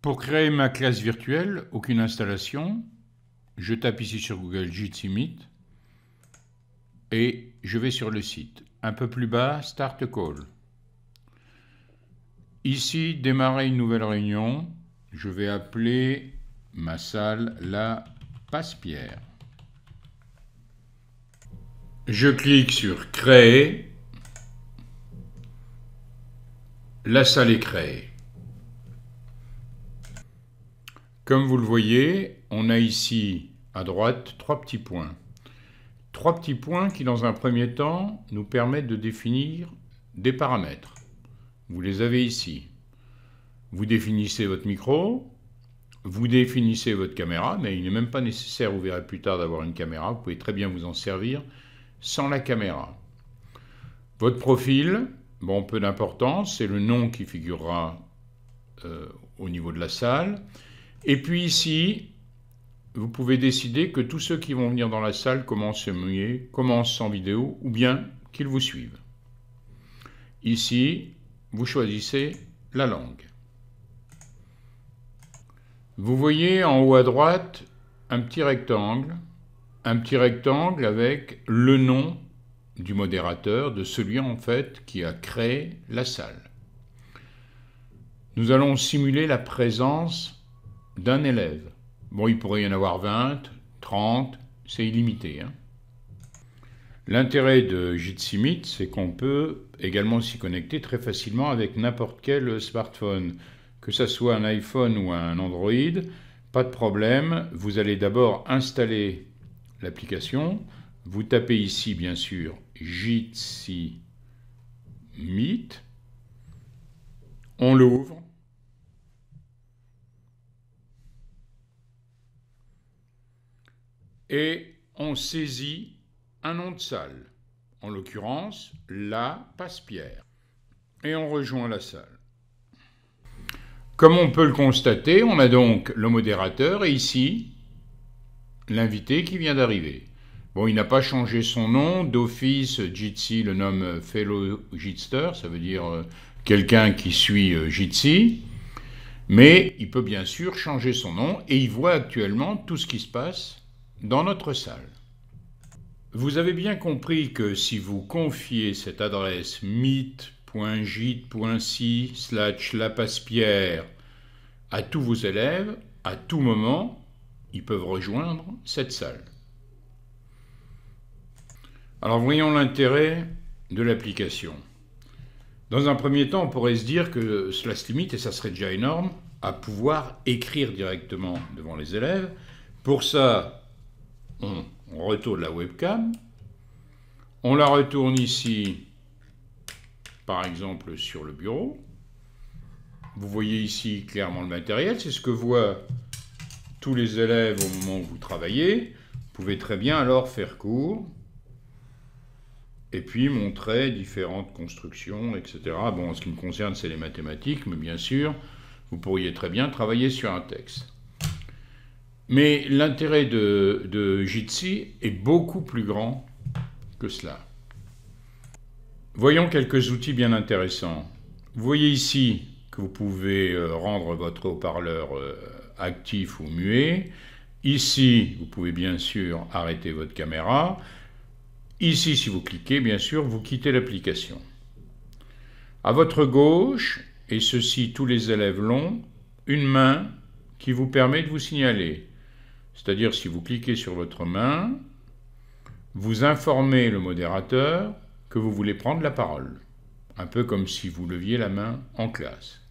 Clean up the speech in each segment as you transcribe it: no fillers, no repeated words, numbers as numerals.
Pour créer ma classe virtuelle, aucune installation, je tape ici sur Google Jitsi Meet et je vais sur le site. Un peu plus bas, Start a Call. Ici, démarrer une nouvelle réunion. Je vais appeler ma salle la Passe-Pierre. Je clique sur Créer. La salle est créée. Comme vous le voyez, on a ici à droite trois petits points. Trois petits points qui, dans un premier temps, nous permettent de définir des paramètres. Vous les avez ici. Vous définissez votre micro, vous définissez votre caméra, mais il n'est même pas nécessaire, vous verrez plus tard, d'avoir une caméra. Vous pouvez très bien vous en servir sans la caméra. Votre profil, bon, peu d'importance, c'est le nom qui figurera au niveau de la salle. Et puis ici, vous pouvez décider que tous ceux qui vont venir dans la salle commencent sans vidéo ou bien qu'ils vous suivent. Ici, vous choisissez la langue. Vous voyez en haut à droite un petit rectangle avec le nom du modérateur, de celui en fait qui a créé la salle. Nous allons simuler la présence d'un élève. Bon, il pourrait y en avoir 20, 30, c'est illimité. L'intérêt de Jitsi Meet, c'est qu'on peut également s'y connecter très facilement avec n'importe quel smartphone. Que ce soit un iPhone ou un Android, pas de problème. Vous allez d'abord installer l'application. Vous tapez ici, bien sûr, Jitsi Meet. On l'ouvre. Et on saisit un nom de salle, en l'occurrence la Passe-Pierre, et on rejoint la salle. Comme on peut le constater, on a donc le modérateur et ici l'invité qui vient d'arriver. Bon, il n'a pas changé son nom, d'office Jitsi le nomme Fellow Jitster, ça veut dire quelqu'un qui suit Jitsi, mais il peut bien sûr changer son nom et il voit actuellement tout ce qui se passe dans notre salle. Vous avez bien compris que si vous confiez cette adresse meet.jit.si/lapasspierre à tous vos élèves, à tout moment, ils peuvent rejoindre cette salle. Alors voyons l'intérêt de l'application. Dans un premier temps, on pourrait se dire que cela se limite, et ça serait déjà énorme, à pouvoir écrire directement devant les élèves. Pour ça, on retourne la webcam, on la retourne ici, par exemple sur le bureau. Vous voyez ici clairement le matériel, c'est ce que voient tous les élèves au moment où vous travaillez. Vous pouvez très bien alors faire cours et puis montrer différentes constructions, etc. Bon, en ce qui me concerne, c'est les mathématiques, mais bien sûr, vous pourriez très bien travailler sur un texte. Mais l'intérêt de Jitsi est beaucoup plus grand que cela. Voyons quelques outils bien intéressants. Vous voyez ici que vous pouvez rendre votre haut-parleur actif ou muet. Ici, vous pouvez bien sûr arrêter votre caméra. Ici, si vous cliquez, bien sûr, vous quittez l'application. À votre gauche, et ceci tous les élèves l'ont, une main qui vous permet de vous signaler. C'est-à-dire, si vous cliquez sur votre main, vous informez le modérateur que vous voulez prendre la parole. Un peu comme si vous leviez la main en classe.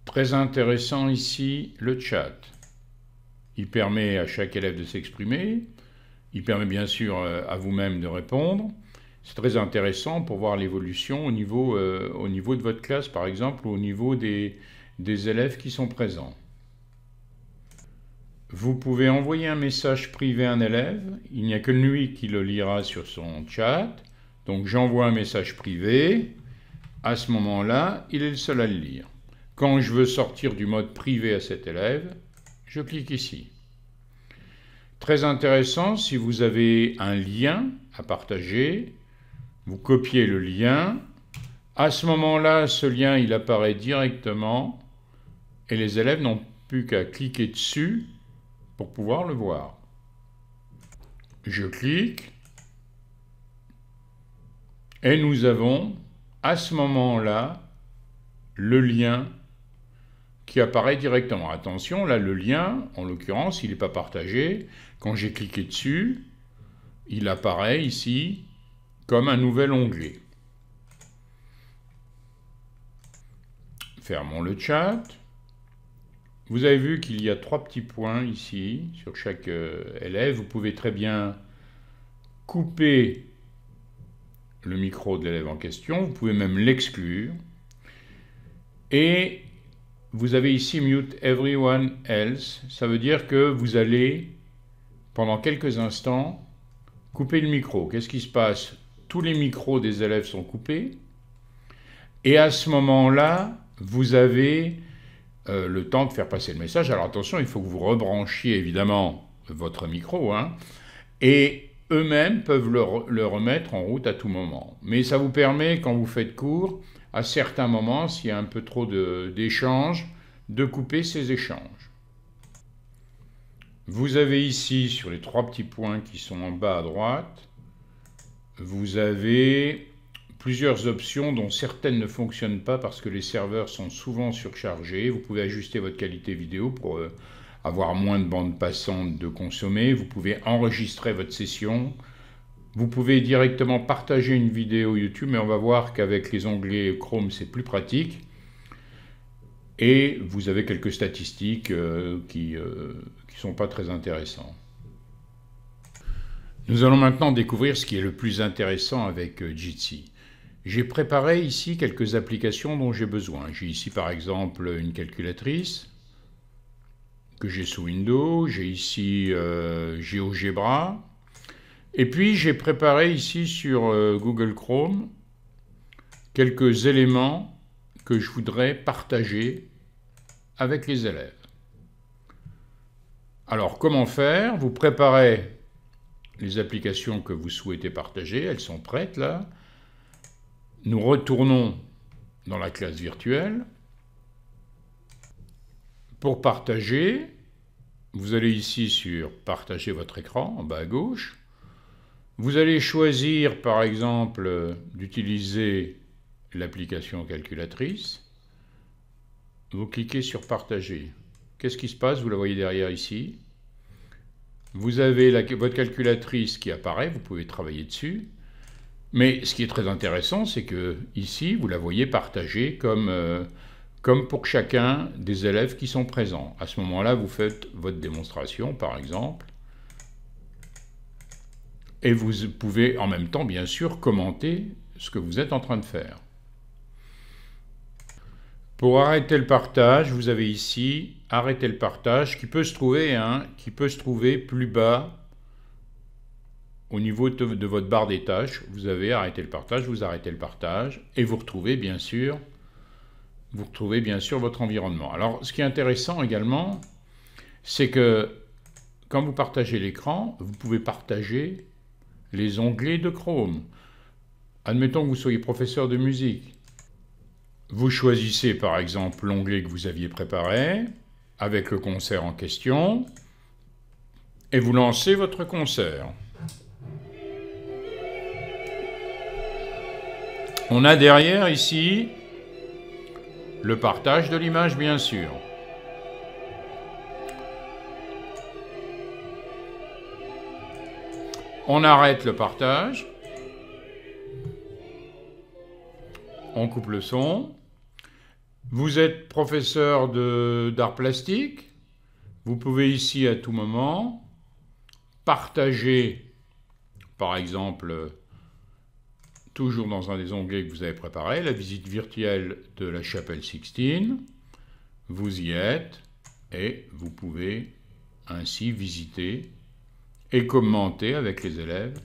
Très intéressant ici, le chat. Il permet à chaque élève de s'exprimer. Il permet bien sûr à vous-même de répondre. C'est très intéressant pour voir l'évolution au niveau de votre classe, par exemple, ou au niveau des élèves qui sont présents. Vous pouvez envoyer un message privé à un élève. Il n'y a que lui qui le lira sur son chat. Donc j'envoie un message privé. À ce moment-là, il est le seul à le lire. Quand je veux sortir du mode privé à cet élève, je clique ici. Très intéressant, si vous avez un lien à partager, vous copiez le lien. À ce moment-là, ce lien, il apparaît directement et les élèves n'ont plus qu'à cliquer dessus pour pouvoir le voir. Je clique et nous avons à ce moment-là le lien qui apparaît directement. Attention, là le lien, en l'occurrence, il n'est pas partagé. Quand j'ai cliqué dessus, il apparaît ici comme un nouvel onglet. Fermons le chat. Vous avez vu qu'il y a 3 petits points ici sur chaque élève. Vous pouvez très bien couper le micro de l'élève en question. Vous pouvez même l'exclure. Et vous avez ici Mute Everyone Else. Ça veut dire que vous allez, pendant quelques instants, couper le micro. Qu'est-ce qui se passe? Tous les micros des élèves sont coupés. Et à ce moment-là, vous avez le temps de faire passer le message. Alors attention, il faut que vous rebranchiez évidemment votre micro, hein, et eux-mêmes peuvent le remettre en route à tout moment. Mais ça vous permet, quand vous faites cours, à certains moments, s'il y a un peu trop d'échanges, de couper ces échanges. Vous avez ici, sur les 3 petits points qui sont en bas à droite, vous avez plusieurs options dont certaines ne fonctionnent pas parce que les serveurs sont souvent surchargés. Vous pouvez ajuster votre qualité vidéo pour avoir moins de bandes passantes de consommer. Vous pouvez enregistrer votre session. Vous pouvez directement partager une vidéo YouTube, mais on va voir qu'avec les onglets Chrome, c'est plus pratique. Et vous avez quelques statistiques qui sont pas très intéressantes. Nous allons maintenant découvrir ce qui est le plus intéressant avec Jitsi. J'ai préparé ici quelques applications dont j'ai besoin. J'ai ici par exemple une calculatrice que j'ai sous Windows. J'ai ici GeoGebra. Et puis j'ai préparé ici sur Google Chrome quelques éléments que je voudrais partager avec les élèves. Alors comment faire? Vous préparez les applications que vous souhaitez partager, elles sont prêtes là. Nous retournons dans la classe virtuelle. Pour partager, vous allez ici sur « Partager votre écran » en bas à gauche. Vous allez choisir par exemple d'utiliser l'application calculatrice. Vous cliquez sur « Partager ». Qu'est-ce qui se passe? Vous la voyez derrière ici. Vous avez votre calculatrice qui apparaît, vous pouvez travailler dessus. Mais ce qui est très intéressant, c'est que ici, vous la voyez partagée comme pour chacun des élèves qui sont présents. À ce moment-là, vous faites votre démonstration, par exemple. Et vous pouvez en même temps, bien sûr, commenter ce que vous êtes en train de faire. Pour arrêter le partage, vous avez ici « Arrêter le partage » qui peut se trouver plus bas au niveau de votre barre des tâches. Vous avez « Arrêter le partage », vous arrêtez le partage et vous retrouvez bien sûr votre environnement. Alors, ce qui est intéressant également, c'est que quand vous partagez l'écran, vous pouvez partager les onglets de Chrome. Admettons que vous soyez professeur de musique. Vous choisissez par exemple l'onglet que vous aviez préparé avec le concert en question et vous lancez votre concert. On a derrière ici le partage de l'image, bien sûr. On arrête le partage. On coupe le son. Vous êtes professeur d'art plastique. Vous pouvez ici à tout moment partager, par exemple, toujours dans un des onglets que vous avez préparé, la visite virtuelle de la chapelle Sixtine. Vous y êtes et vous pouvez ainsi visiter et commenter avec les élèves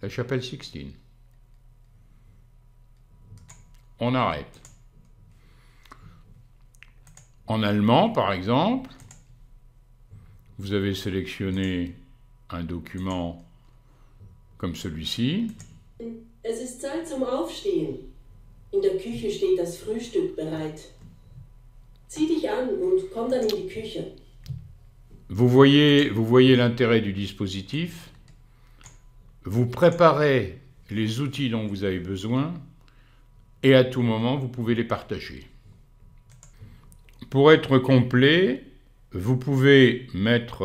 la chapelle Sixtine. On arrête. En allemand, par exemple, vous avez sélectionné un document comme celui-ci. Es ist Zeit zum Aufstehen. In der Küche steht das Frühstück bereit. Zieh dich an und komme dann in die Küche. Vous voyez l'intérêt du dispositif. Vous préparez les outils dont vous avez besoin et à tout moment, vous pouvez les partager. Pour être complet, vous pouvez mettre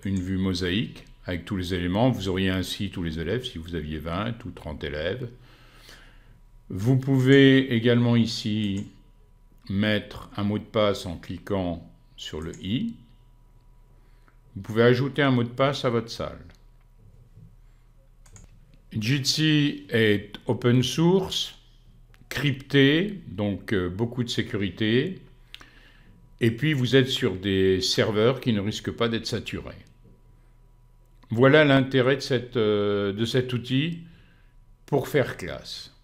une vue mosaïque avec tous les éléments. Vous auriez ainsi tous les élèves si vous aviez 20 ou 30 élèves. Vous pouvez également ici mettre un mot de passe en cliquant sur le i. Vous pouvez ajouter un mot de passe à votre salle. Jitsi est open source, crypté, donc beaucoup de sécurité. Et puis vous êtes sur des serveurs qui ne risquent pas d'être saturés. Voilà l'intérêt de cet outil pour faire classe.